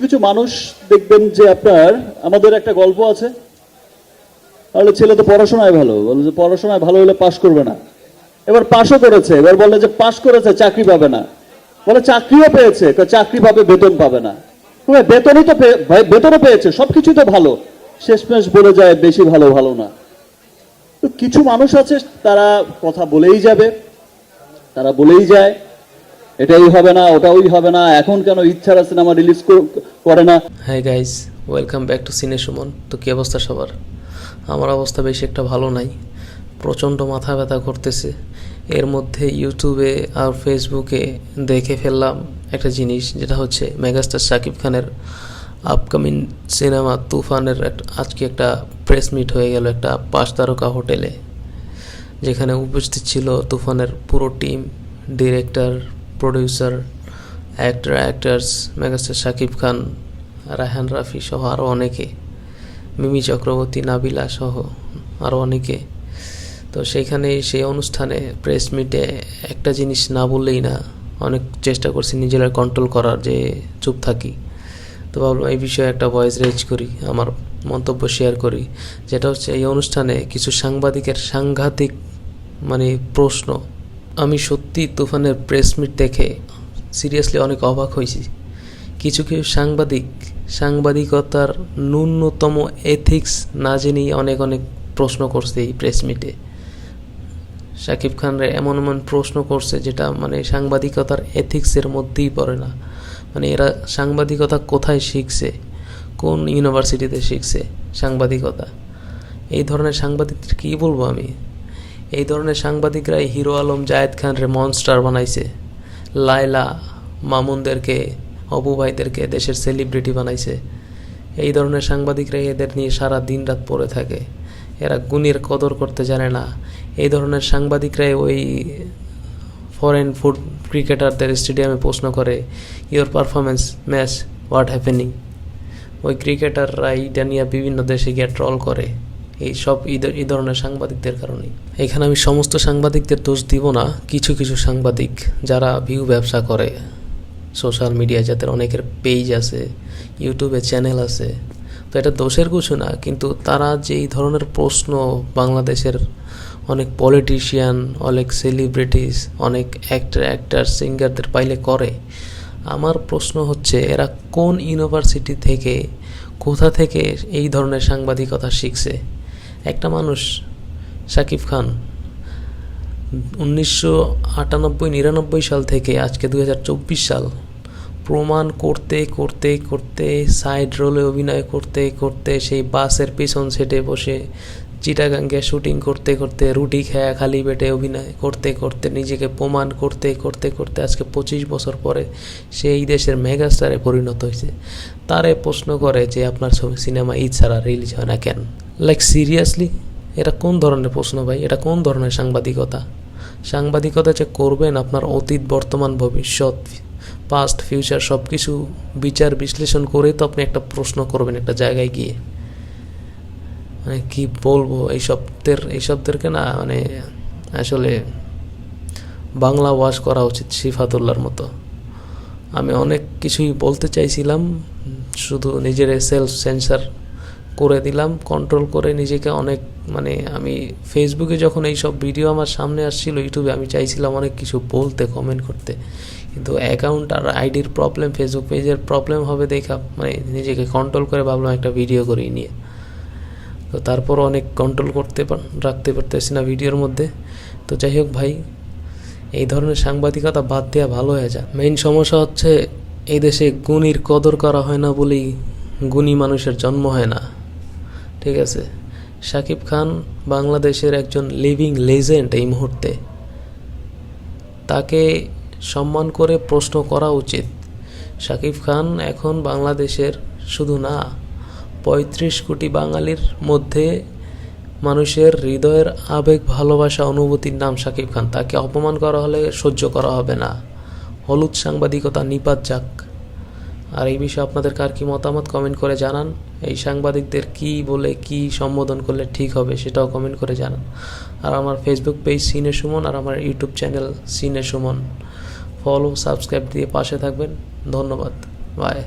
কিছু মানুষ দেখবেন যে আপনার আমাদের একটা গল্প আছে, তাহলে ছেলে তো পড়াশোনায় ভালো, বলে যে পড়াশোনায় ভালো হলে পাশ করবে না। এবার পাশও করেছে, এবার বলে যে পাশ করেছে চাকরি পাবে না, বলে চাকরিও পেয়েছে, চাকরি পাবে বেতন পাবে না। বেতনই তো বেতনও পেয়েছে, সবকিছু তো ভালো, শেষমেশ বলে যায় বেশি ভালো ভালো না। তো কিছু মানুষ আছে তারা কথা বলেই যাবে, তারা বলেই যায় এটাই হবে না, ওটাই হবে না, এখন কেন ইচ্ছারা সিনেমা রিলিজ করে না। Hi guys, welcome back to সিনে সুমন। তো কী অবস্থা সবার? আমার অবস্থা বেশি একটা ভালো নাই, প্রচণ্ড মাথা ব্যথা করতেছে। এর মধ্যে ইউটিউবে আর ফেসবুকে দেখে ফেললাম একটা জিনিস, যেটা হচ্ছে মেগাস্টার শাকিব খানের আপকামিং সিনেমা তুফানের আজকে একটা প্রেস মিট হয়ে গেল একটা 5 তারকা হোটেলে, যেখানে উপস্থিত ছিল তুফানের পুরো team, director, producer, actors, megastar Shakib Khan, Raihan Rafi সহ আরও অনেকে, মিমি চক্রবর্তী, নাবিলা সহ আরও অনেকে। তো সেইখানে সেই অনুষ্ঠানে প্রেস মিটে একটা জিনিস না বললেই না, অনেক চেষ্টা করছি নিজেরা কন্ট্রোল করার, যে চুপ থাকি। তো ভাবলাম এই বিষয়ে একটা ভয়েস রেজ করি, আমার মন্তব্য শেয়ার করি। যেটা হচ্ছে এই অনুষ্ঠানে কিছু সাংবাদিকের সাংঘাতিক প্রশ্ন। আমি সত্যি তুফানের প্রেস মিট দেখে সিরিয়াসলি অনেক অবাক হয়েছি। কিছু কিছু সাংবাদিকতার ন্যূনতম এথিক্স না জেনেই অনেক প্রশ্ন করছে এই প্রেস মিটে। শাকিব খানরে এমন প্রশ্ন করছে যেটা সাংবাদিকতার এথিক্সের মধ্যেই পড়ে না। এরা সাংবাদিকতা কোথায় শিখছে, কোন ইউনিভার্সিটিতে শিখছে সাংবাদিকতা? এই ধরনের সাংবাদিকদের কী বলবো আমি? এই ধরনের সাংবাদিকরাই হিরো আলম, জায়েদ খানরে মনস্টার বানাইছে, লায়লা, মামুনদেরকে, অপু ভাইদেরকে দেশের সেলিব্রিটি বানাইছে। এই ধরনের সাংবাদিকরাই এদের নিয়ে সারা দিন রাত পড়ে থাকে। এরা গুণের কদর করতে জানে না। এই ধরনের সাংবাদিকরাই ওই ফরেন ফুড ক্রিকেটারদের স্টেডিয়ামে প্রশ্ন করে, your performance match, what happening. ওই ক্রিকেটাররা এইটা নিয়ে বিভিন্ন দেশে গিয়ে ট্রল করে। এই ধরনের সাংবাদিকদের কারণেই। এখানে আমি সমস্ত সাংবাদিকদের দোষ দিব না। কিছু কিছু সাংবাদিক যারা ভিউ ব্যবসা করে সোশ্যাল মিডিয়া, যাদের অনেকের পেজ আছে, ইউটিউবে চ্যানেল আছে, তো এটা দোষের কিছু না। কিন্তু তারা যে এই ধরনের প্রশ্ন বাংলাদেশের অনেক পলিটিশিয়ান, অনেক সেলিব্রিটিস, অনেক অ্যাক্টার সিঙ্গারদের পাইলে করে, আমার প্রশ্ন হচ্ছে এরা কোন ইউনিভার্সিটি থেকে, কোথা থেকে এই ধরনের সাংবাদিকতা শিখছে? একটা মানুষ শাকিব খান 1998-99 সাল থেকে আজকে 2024 সাল প্রমাণ করতে করতে করতে, সাইড রোলে অভিনয় করতে করতে, সেই বাসের পিছন সেটে বসে চিটাগাঙ্গে শুটিং করতে করতে, রুটি খেয়া খালি পেটে অভিনয় করতে করতে, নিজেকে প্রমাণ করতে করতে করতে আজকে 25 বছর পরে সেই দেশের মেগাস্টারে পরিণত হয়েছে। তারে প্রশ্ন করে যে আপনার সিনেমা ঈদ ছাড়া রিলিজ হয় না কেন? লাইক সিরিয়াসলি, এটা কোন ধরনের প্রশ্ন ভাই? এটা কোন ধরনের সাংবাদিকতা? সাংবাদিকতা যে করবেন আপনার অতীত, বর্তমান, ভবিষ্যৎ, পাস্ট, ফিউচার সব কিছু বিচার বিশ্লেষণ করে তো আপনি একটা প্রশ্ন করবেন একটা জায়গায় গিয়ে। কি বলবো, এইসবদেরকে না আসলে বাংলা ওয়াশ করা উচিত সিফাতুল্লাহর মতো। আমি অনেক কিছুই বলতে চাইছিলাম, শুধু নিজের সেলফ সেন্সার করে দিলাম, কন্ট্রোল করে নিজেকে অনেক আমি ফেসবুকে যখন এইসব ভিডিও আমার সামনে আসছিল, ইউটিউবে আমি চাইছিলাম অনেক কিছু বলতে, কমেন্ট করতে, কিন্তু অ্যাকাউন্ট আর আইডির প্রবলেম, ফেসবুক পেজের প্রবলেম হবে দেখা নিজেকে কন্ট্রোল করে ভাবলাম একটা ভিডিও করিয়ে নিয়ে। তো তারপর অনেক কন্ট্রোল রাখতে পারতেছি না ভিডিওর মধ্যে। তো যাই হোক ভাই, এই ধরনের সাংবাদিকতা বাদ দেওয়া ভালো হয়ে যায়। মেইন সমস্যা হচ্ছে এই দেশে গুণীর কদর করা হয় না বলেই গুণী মানুষের জন্ম হয় না। ঠিক আছে, শাকিব খান বাংলাদেশের একজন লিভিং লেজেন্ড এই মুহূর্তে, তাকে সম্মান করে প্রশ্ন করা উচিত। শাকিব খান এখন বাংলাদেশের শুধু না, 35 কোটি বাঙালির মধ্যে মানুষের হৃদয়ের আবেগ, ভালোবাসা, অনুভূতির নাম শাকিব খান। তাকে অপমান করা হলে সহ্য করা হবে না। হলুদ সাংবাদিকতা নিপাত যাক। আর এই বিষয়ে আপনাদের কার কি মতামত কমেন্ট করে জানান। এই সাংবাদিকদের কি বলে, কি সম্বোধন করলে ঠিক হবে সেটাও কমেন্ট করে জানান। আর আমার ফেসবুক পেজ সিনে সুমন আর আমার ইউটিউব চ্যানেল সিনে সুমন ফলো, সাবস্ক্রাইব দিয়ে পাশে থাকবেন। ধন্যবাদ, বাই।